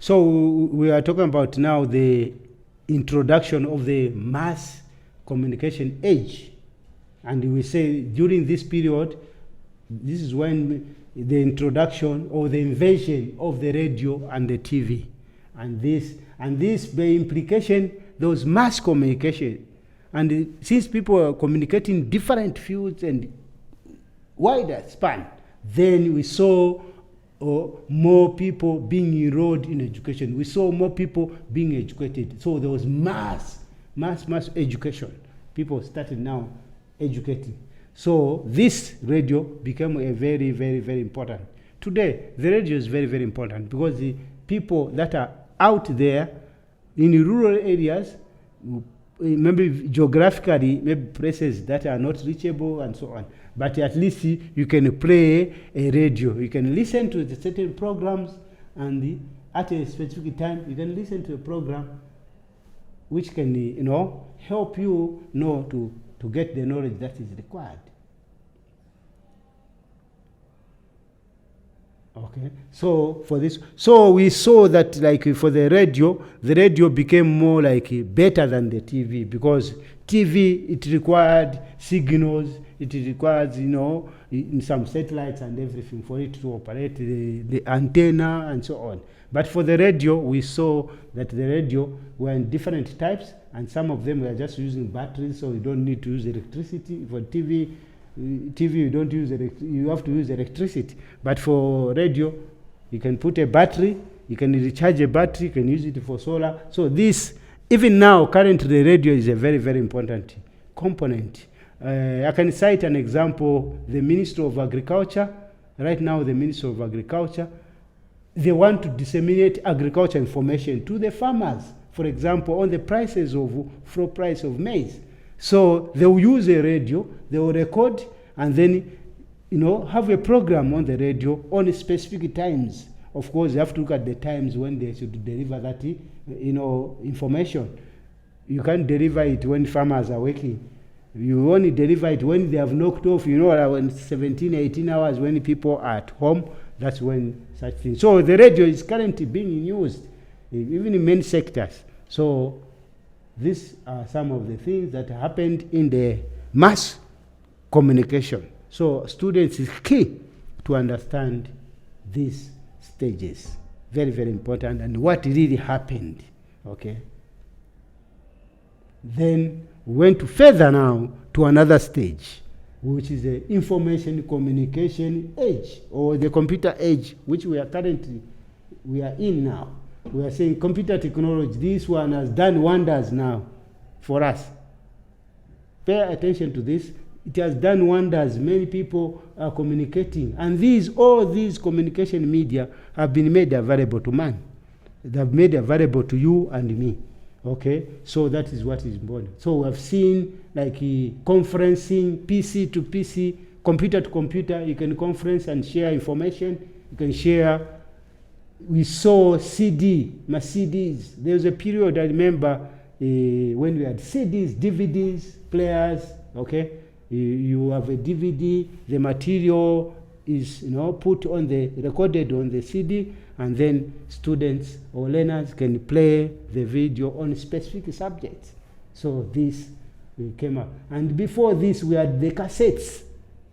So we are talking about now the introduction of the mass communication age. And we say during this period, this is when the introduction or the invention of the radio and the TV. And this by implication, there was mass communication. And since people are communicating different fields and wider span, then we saw more people being enrolled in education. We saw more people being educated. So there was mass education. People started now educating. So this radio became a very, very, very important. Today, the radio is very, very important because the people that are out there in rural areas, maybe geographically, maybe places that are not reachable and so on. But at least you can play a radio. You can listen to the certain programs, and at a specific time, you can listen to a program which can, help you to get the knowledge that is required. Okay, so for this, so we saw that like for the radio became more like better than the TV, because TV, it required signals, it requires, in some satellites and everything for it to operate, the antenna and so on. But for the radio, we saw that the radio were in different types, and some of them were just using batteries, so you don't need to use electricity. For TV you don't use you have to use electricity. But for radio, you can put a battery, you can recharge a battery, you can use it for solar. So this, even now, currently, the radio is a very, very important component. I can cite an example, the Ministry of Agriculture. Right now, the Ministry of Agriculture, they want to disseminate agriculture information to the farmers, for example, on the floor price of maize. So they will use a radio, they will record, and then, have a program on the radio on specific times. Of course, you have to look at the times when they should deliver that, information. You can't deliver it when farmers are working. You only deliver it when they have knocked off, when 17, 18 hours, when people are at home, that's when such things. So the radio is currently being used, even in many sectors. So these are some of the things that happened in the mass communication. So students, is key to understand these stages. Very, very important, and what really happened. Okay. Then we went to further now to another stage, which is the information communication age, or the computer age, which we are in now. We are saying computer technology, this one has done wonders now for us. Pay attention to this. It has done wonders. Many people are communicating. And all these communication media have been made available to man. They have made available to you and me. Okay? So that is what is important. So we have seen like conferencing, PC to PC, computer to computer. You can conference and share information. You can share. We saw CDs. There was a period, I remember, when we had CDs, DVDs, players, okay? You have a DVD, the material is, recorded on the CD, and then students or learners can play the video on specific subjects. So this came up. And before this, we had the cassettes.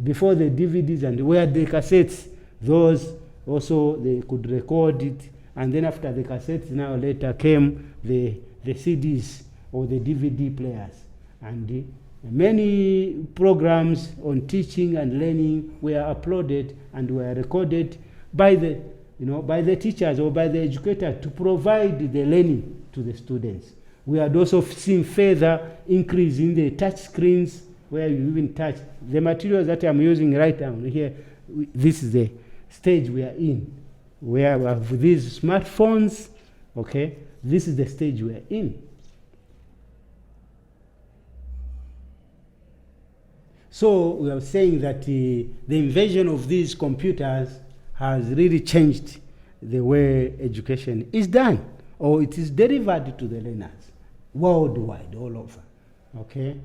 Before the DVDs, and we had the cassettes. Those also, they could record it, and then after the cassettes, now later came the CDs or the DVD players, and many programs on teaching and learning were uploaded and were recorded by the teachers or by the educator to provide the learning to the students. We had also seen further increase in the touch screens, where you even touch the materials that I'm using right now here. This is the stage we are in, where we have these smartphones. Okay, this is the stage we are in. So we are saying that the invention of these computers has really changed the way education is done, or it is delivered to the learners worldwide, all over. Okay.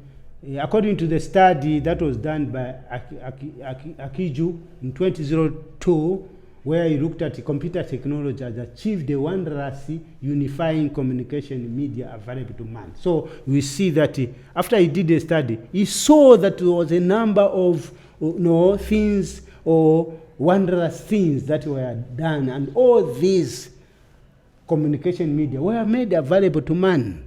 According to the study that was done by Akiju in 2002, where he looked at computer technology has achieved a wondrous unifying communication media available to man. So we see that after he did a study, he saw that there was a number of things or wondrous things that were done, and all these communication media were made available to man.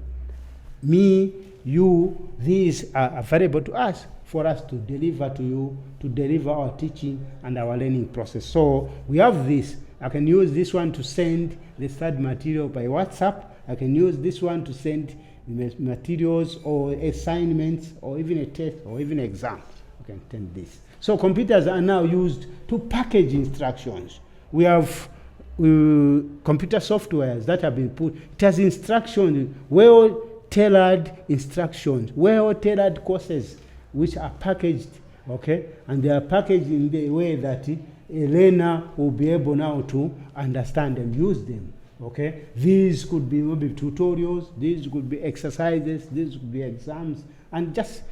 Me, you, these are available to us for us to deliver to you, to deliver our teaching and our learning process. So we have this. I can use this one to send the study material by WhatsApp. I can use this one to send materials or assignments or even a test or even exam. I can send this. So computers are now used to package instructions. We have computer softwares that have been put. It has instructions, well-tailored instructions, well-tailored courses which are packaged, okay? And they are packaged in the way that a learner will be able now to understand and use them, okay? These could be maybe tutorials, these could be exercises, these could be exams, and just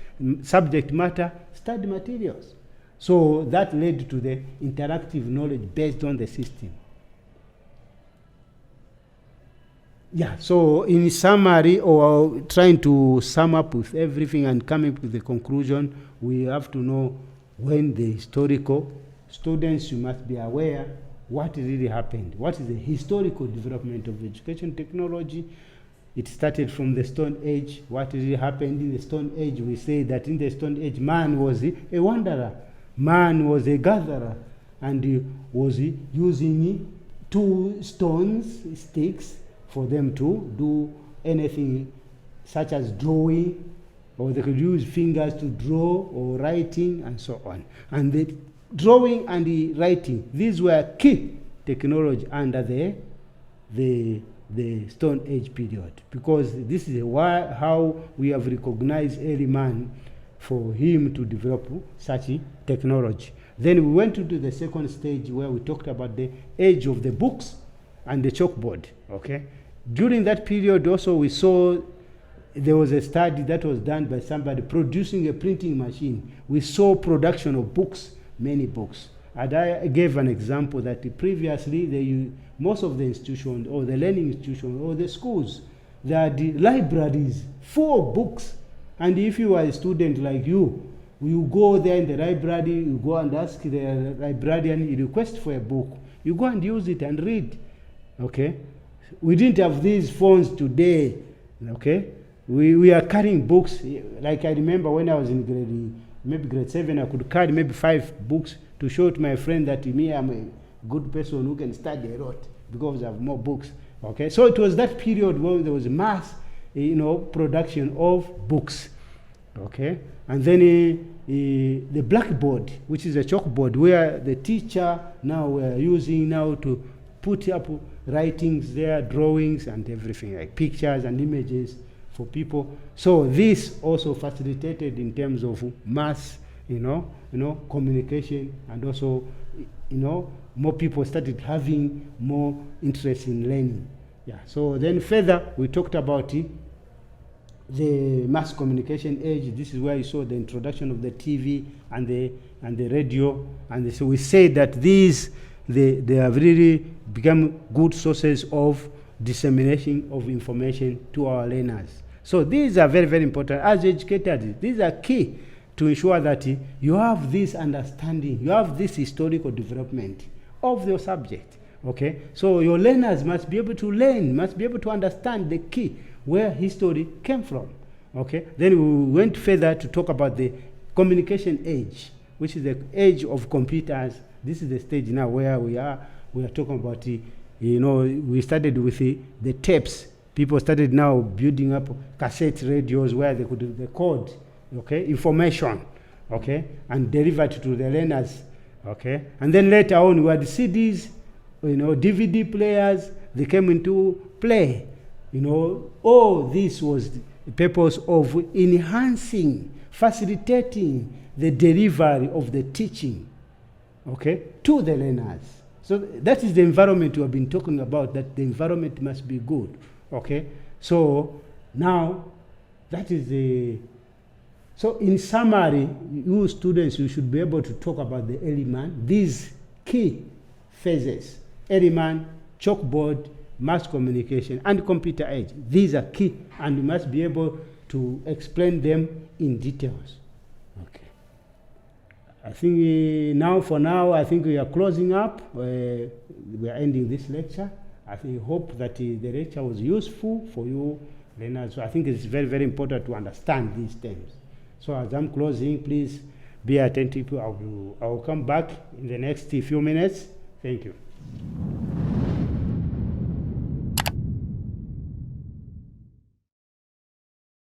subject matter study materials. So that led to the interactive knowledge based on the system. Yeah, so in summary, or trying to sum up with everything and coming up with the conclusion, we have to know when the historical students, you must be aware what really happened. What is the historical development of education technology? It started from the Stone Age. What really happened in the Stone Age? We say that in the Stone Age, man was a wanderer. Man was a gatherer, and he was using 2 stones, sticks, for them to do anything such as drawing, or they could use fingers to draw, or writing, and so on. And the drawing and the writing, these were key technology under the Stone Age period, because this is how we have recognized early man for him to develop such technology. Then we went into the second stage where we talked about the age of the books and the chalkboard, okay? During that period also we saw there was a study that was done by somebody producing a printing machine. We saw production of books, many books. And I gave an example that previously most of the institutions or the learning institutions or the schools, they had the libraries full of books. And if you are a student like you go there in the library, you go and ask the librarian, you request for a book. You go and use it and read, okay? We didn't have these phones today, okay? We are carrying books. Like I remember when I was in grade 7, I could carry maybe 5 books to show to my friend that me, I'm a good person who can study a lot because I have more books, okay? So it was that period when there was mass, production of books, okay? And then the blackboard, which is a chalkboard, where the teacher now we're using now to put up writings there, drawings and everything, like pictures and images for people. So this also facilitated in terms of mass, communication, and also, more people started having more interest in learning. Yeah. So then further, we talked about the mass communication age. This is where you saw the introduction of the TV and the radio, and so we say that they have really become good sources of dissemination of information to our learners. So these are very, very important. As educators, these are key to ensure that you have this understanding, you have this historical development of your subject, okay? So your learners must be able to learn, must be able to understand the key, where history came from, okay? Then we went further to talk about the communication age, which is the age of computers. This is the stage now where we are talking about, we started with the tapes. People started now building up cassette radios where they could record, okay, information, okay, and deliver it to the learners, okay. And then later on we had CDs, DVD players, they came into play. All this was the purpose of enhancing, facilitating the delivery of the teaching, okay, to the learners. So that is the environment we have been talking about, that the environment must be good, okay. So now that is so in summary, you students, you should be able to talk about the early man, these key phases: element, chalkboard, mass communication, and computer age. These are key, and you must be able to explain them in details. Okay. I think for now, I think we are closing up. We are ending this lecture. I hope that the lecture was useful for you learners. So I think it's very, very important to understand these terms. So as I'm closing, please be attentive. I will come back in the next few minutes. Thank you.